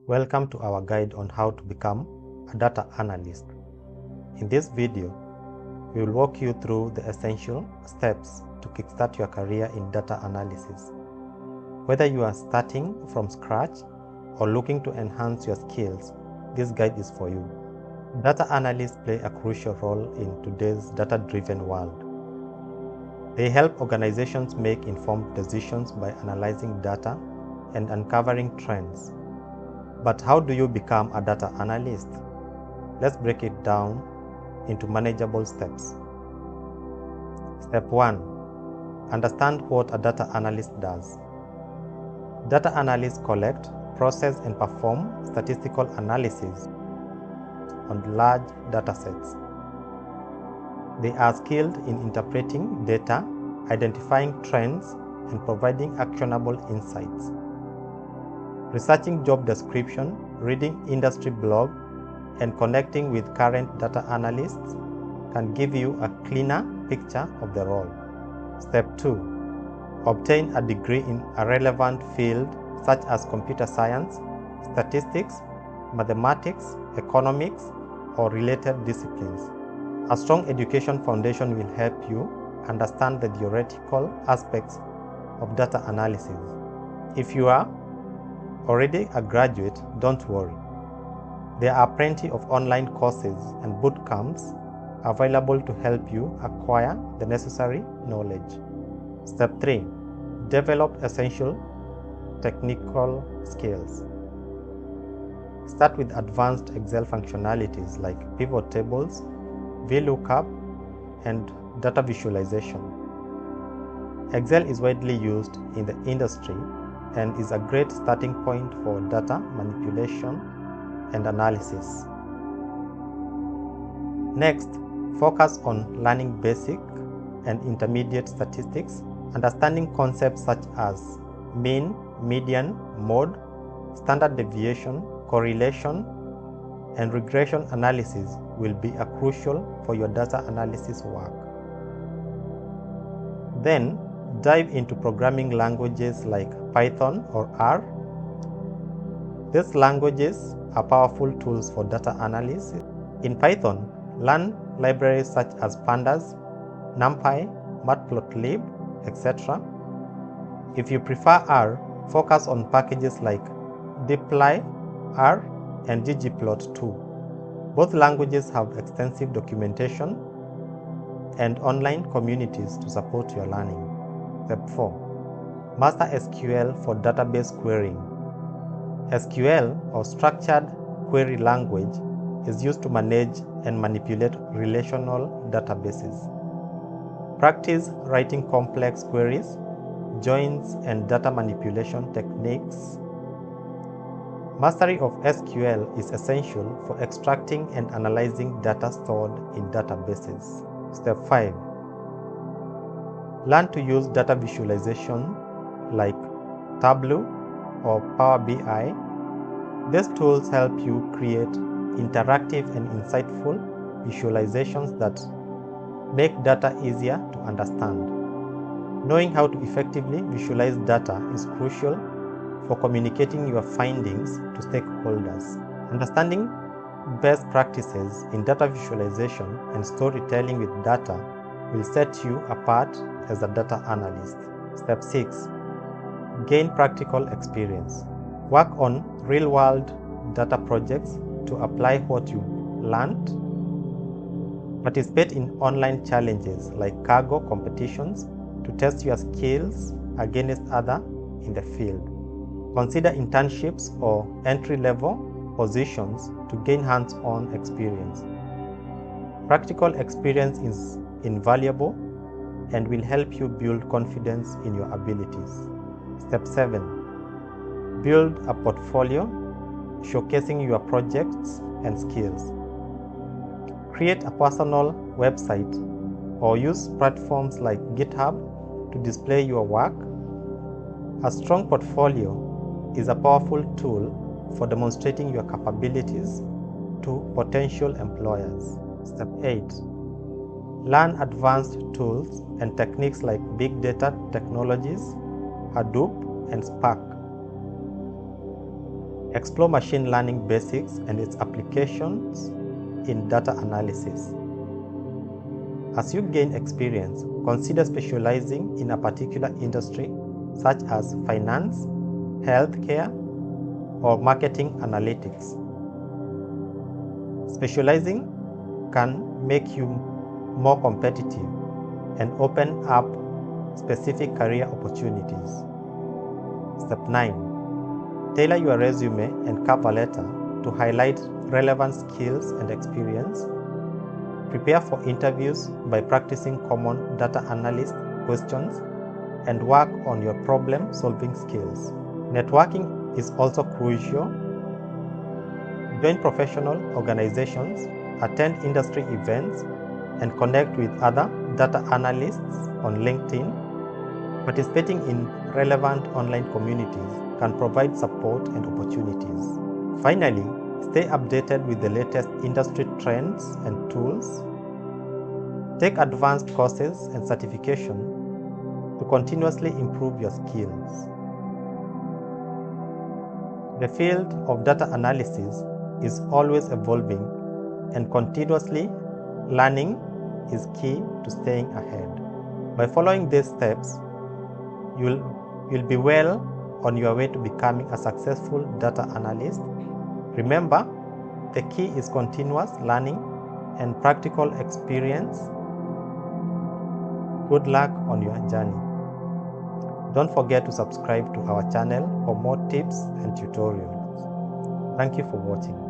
Welcome to our guide on how to become a data analyst. In this video, we will walk you through the essential steps to kickstart your career in data analysis. Whether you are starting from scratch or looking to enhance your skills, this guide is for you. Data analysts play a crucial role in today's data-driven world. They help organizations make informed decisions by analyzing data and uncovering trends. But how do you become a data analyst? Let's break it down into manageable steps. Step 1. Understand what a data analyst does. Data analysts collect, process, and perform statistical analysis on large datasets. They are skilled in interpreting data, identifying trends, and providing actionable insights. Researching job description, reading industry blog, and connecting with current data analysts can give you a cleaner picture of the role. Step 2. Obtain a degree in a relevant field such as computer science, statistics, mathematics, economics, or related disciplines. A strong education foundation will help you understand the theoretical aspects of data analysis. If you are already a graduate, don't worry. There are plenty of online courses and boot camps available to help you acquire the necessary knowledge. Step 3. Develop essential technical skills. Start with advanced Excel functionalities like pivot tables, VLOOKUP, and data visualization. Excel is widely used in the industry and is a great starting point for data manipulation and analysis. Next, focus on learning basic and intermediate statistics. Understanding concepts such as mean, median, mode, standard deviation, correlation, and regression analysis will be crucial for your data analysis work. Then, dive into programming languages like Python or R. These languages are powerful tools for data analysis. In Python, learn libraries such as Pandas, NumPy, Matplotlib, etc. If you prefer R, focus on packages like dplyr and ggplot2. Both languages have extensive documentation and online communities to support your learning. Step 4. Master SQL for database querying. SQL, or Structured Query Language, is used to manage and manipulate relational databases. Practice writing complex queries, joins, and data manipulation techniques. Mastery of SQL is essential for extracting and analyzing data stored in databases. Step 5. Learn to use data visualization like Tableau or Power BI. These tools help you create interactive and insightful visualizations that make data easier to understand. Knowing how to effectively visualize data is crucial for communicating your findings to stakeholders. Understanding best practices in data visualization and storytelling with data will set you apart as a data analyst. Step 6. Gain practical experience. Work on real-world data projects to apply what you learned. Participate in online challenges like Kaggle competitions to test your skills against others in the field. Consider internships or entry-level positions to gain hands-on experience. Practical experience is invaluable and will help you build confidence in your abilities. Step 7. Build a portfolio showcasing your projects and skills. Create a personal website or use platforms like GitHub to display your work. A strong portfolio is a powerful tool for demonstrating your capabilities to potential employers. Step 8. Learn advanced tools and techniques like big data technologies, Hadoop, and Spark. Explore machine learning basics and its applications in data analysis. As you gain experience, consider specializing in a particular industry such as finance, healthcare, or marketing analytics. Specializing can make you more competitive and open up specific career opportunities. Step 9. Tailor your resume and cover letter to highlight relevant skills and experience. Prepare for interviews by practicing common data analyst questions and work on your problem-solving skills. Networking is also crucial. Join professional organizations, attend industry events, and connect with other data analysts on LinkedIn. Participating in relevant online communities can provide support and opportunities. Finally, stay updated with the latest industry trends and tools. Take advanced courses and certification to continuously improve your skills. The field of data analysis is always evolving, and continuously learning is key to staying ahead. By following these steps, you'll be well on your way to becoming a successful data analyst. Remember, the key is continuous learning and practical experience. Good luck on your journey. Don't forget to subscribe to our channel for more tips and tutorials. Thank you for watching.